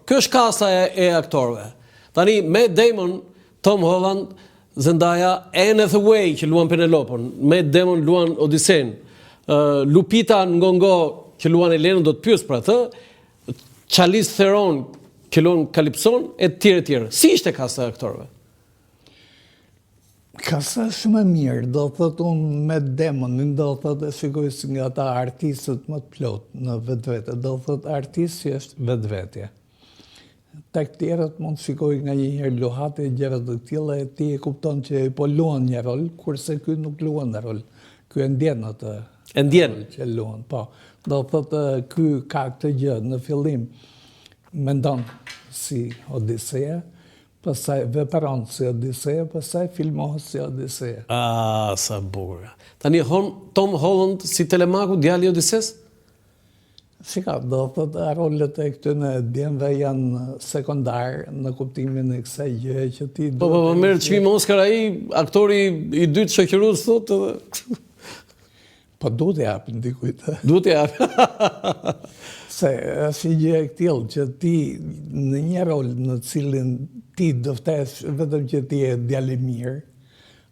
Kjo është kasta e aktorëve. Tani Matt Damon, Tom Holland, Zendaya, Anne Hathaway që luan Penelopën, Matt Damon luan Odisen, Lupita Nyong'o që luan Elenën, do të pyes për atë, Charlize Theron që luan Calypson e të tjerë. Si ishte kasta e aktorëve? Kasta shumë e mirë, do thotë unë Matt Damonin, do thotë shikoj si nga ata artistët më të plot në vetvete, do thotë artisti është vetvetje. Tek tjerët mund shikoj nga një herë luhate, gjëra të tilla e ti e kupton që po luan një rol, kurse ky nuk luan një rol. Ky e ndjen atë. E ndjen që luan, po. Do thotë ky ka këtë gjë në fillim mendon si Odisea, pastaj vepron si Odisea, pastaj filmohet si Odisea. Sa bukur. Tani Tom Holland si Telemaku, djali i Odises? Shika, do thotë rolet e këtyre djemve janë sekondar në kuptimin e kësaj gjëje që ti Po merr çmim Oscar ai, aktori i dytë shoqërues thotë edhe po duhet të japin dikujt. Duhet të japin. Se është një gjë e tillë që ti në një rol në cilin ti do ftesh vetëm që ti je djalë i mirë,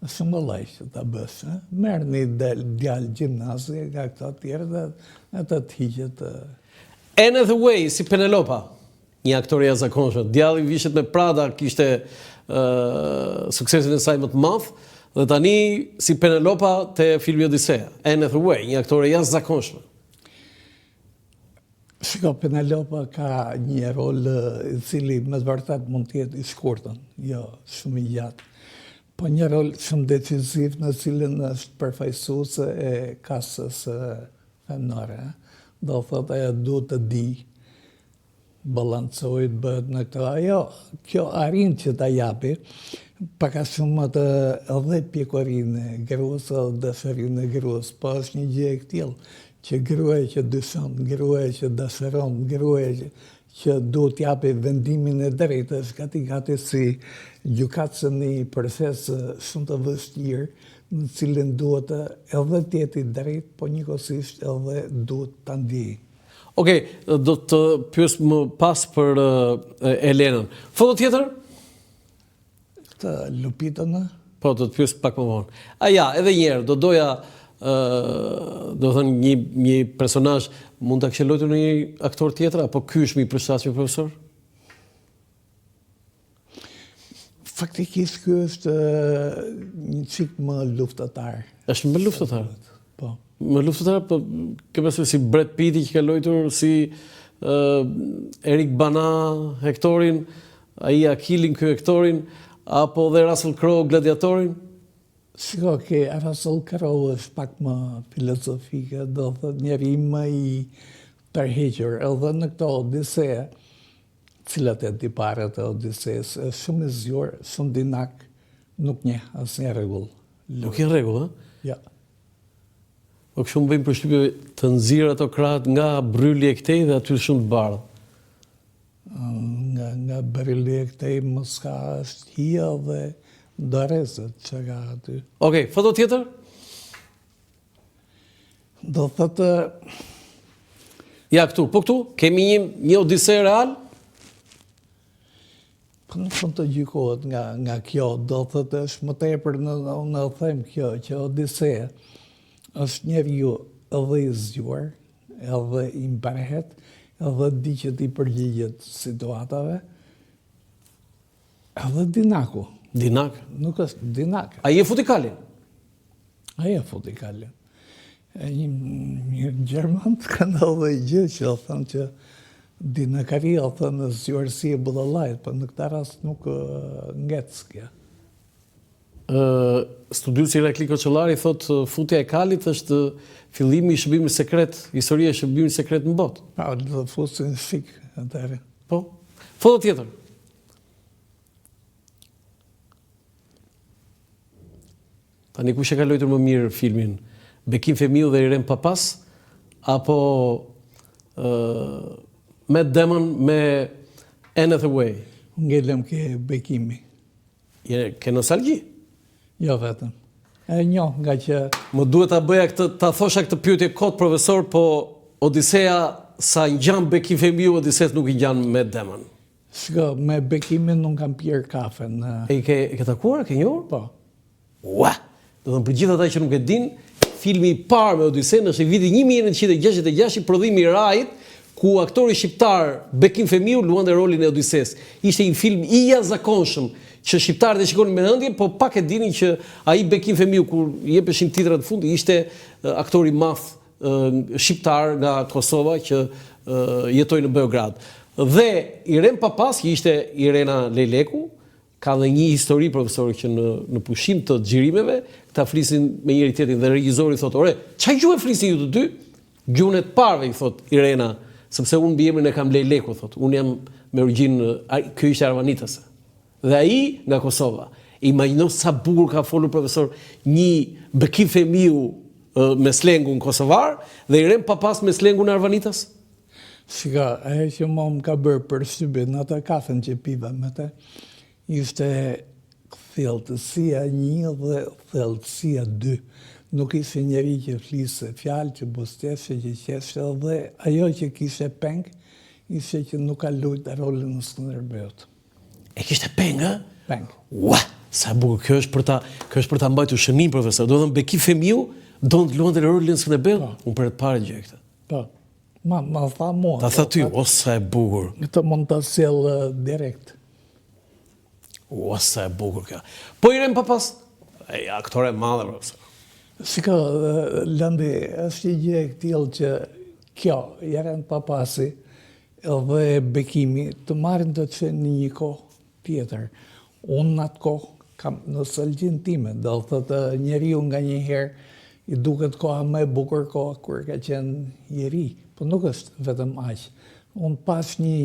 është shumë vëllai që ta bësh. Merr një djalë gjimnazi nga këto të tjerë dhe atë të hiqet. Anne Hathaway si Penelopa, një aktorie e jashtëzakonshme. Djalli vishet me Prada, kishte suksesin e saj më të madh, dhe tani si Penelopa te filmi Odisea. Anne Hathaway, një aktore e jashtëzakonshme. Shiko, Penelopa ka një rol i cili me të vërtet mund të jetë i shkurtër, jo shumë i gjatë. Po një rol shumë decisiv në cilin është përfaqësuese e kastës femnore. Do thotë ajo duhet të di, balancojë, bëhet në këtë. Ajo, kjo arrin që ta japi, pak a shumë atë edhe pjekurinë e gruas, edhe dashurinë e gruas, po është një gjë e tillë që gruaja që dyshon, gruaja që dashuron, gruaja që duhet t'japi vendimin e drejtë, është gati si gjykatës në një proces shumë të vështirë, në cilin duhet edhe të jetë i drejtë, po njëkohësisht edhe duhet ta ndjejë. Okej, do të pyes më pas për Elenën. Foto tjetër? Këtë Lupitën? Po, do të pyes pak më vonë. Ja, edhe një herë, do doja do thënë një personazh mund ta kishte luajtur në një aktor tjetër apo ky është më i përshtatshëm profesor? Faktikisht ky është një çik më luftëtar. Është më luftëtar. Po. Më luftëtar, po ke pasur si Brad Pitti që ka luajtur, si Eric Bana Hectorin, ai Akilin ky Hectorin, apo dhe Russell Crowe Gladiatorin? Shiko, Russell Crowe është pak më filozofike, do thotë njeri më i tërhequr, edhe në këto Odisea, cilat e tiparet e Odiseas, është shumë i zgjuar, shumë dinak, nuk njeh asnjë rregull. Nuk i rregull, ë? Ja. Po kështu më bëjmë përshtypje të nxirr ato krahët nga bryli e këtej dhe aty shumë të bardhë. Nga bryli e këtej mos ka është hija dhe dorezet që ka aty. Okej, foto tjetër? Do thotë ja këtu, po këtu kemi një Odise real? Po nuk mund të gjykohet nga kjo, do thotë është më tepër në them kjo që Odisea është njeriu edhe i zgjuar, edhe i mbarhet, edhe di që ti përgjigjet situatave, edhe dinaku. Dinak? Nuk është dinak. Ai e futi kalin? Ai e futi kalin. Një Gjerman kanë edhe gjë që o thënë që dinakaria o thënë zgjuarësi e budallajt, por në këtë rast nuk ngec kja. Studiuesi Irakli Koçollari thotë futja e kalit është fillimi i shërbimit sekret, historia e shërbimit sekret në botë. Pa, do të fusin shik atëherë. Po. Foto tjetër. Tani kush e ka luajtur më mirë filmin? Bekim Femiu dhe Irem Papas apo Matt Damon me Anne Hathaway? Ngelem ke Bekimi. Ke nostalgji? Jo vetëm. E njoh nga që më duhet ta bëja këtë, ta thosha këtë pyetje kot profesor, po Odisea sa ngjan Bekim Femiu, Odises nuk i ngjan Matt Damon. Shko, me bekimin nuk kam pirë kafe në... E ke takuar, ke njohur? Po. Ua! Do të thënë për gjithë ata që nuk e din, filmi i parë me Odisen është i viti 1966 i Prodhimi i Rajit, ku aktori shqiptar Bekim Femiu luante rolin e Odises. Ishte një film i jashtëzakonshëm që shqiptarët e shikonin me ëndje, po pak e dinin që ai Bekim Femiu kur jepeshin titrat e fundit ishte aktori i madh shqiptar nga Kosova që jetoi në Beograd. Dhe Iren Papas, që ishte Irena Leleku, ka dhe një histori, profesor, që në pushim të xhirimeve, këta flisin me njëri tjetrin dhe regjizori thotë, "Ore, çfarë gjuhë flisni ju të dy?" "Gjuhën e të parëve", i thot Irena, "sepse unë mbi emrin e kam Leleku", thot. "Unë jam me origjinë, ky ishte arvanitase." Dhe ai nga Kosova. Imagjino sa bukur ka folur profesor një Bekim Femiu me slengun kosovar dhe Iren Papas me slengun arvanitas. Shika, ajo që më ka bërë përshtypje në atë kafen që piva me te, ishte thellësia 1 dhe thellësia 2. Nuk ishte njeri që fliste fjalë, që bosteshe, që qeshte, dhe ajo që kishte peng, ishte që nuk ka luajtur rolin në Skënderbeut. E kishte peng, ë? Peng. Ua, sa bukur, kjo është për ta mbajtur shënim, profesor. Do të thënë Bekim Femiu do të luante rolin në Skënderbeut. Unë për të parë gjë këtë. Po. Ma tha mua. Ta tha ty, o sa e bukur. Këtë mund të sjell direkt. O sa e bukur kjo. Po Iren Papas, aktore e madhe, profesor. Shiko, Landi, është një gjë e tillë që kjo, Iren Papasi dhe Bekimi të marrin të çojnë në një kohë tjetër. Unë në atë kohë kam nostalgjinë time, do të thotë njeriu nga një herë i duket koha më e bukur koha kur ka qenë i ri, po nuk është vetëm aq. Unë pas një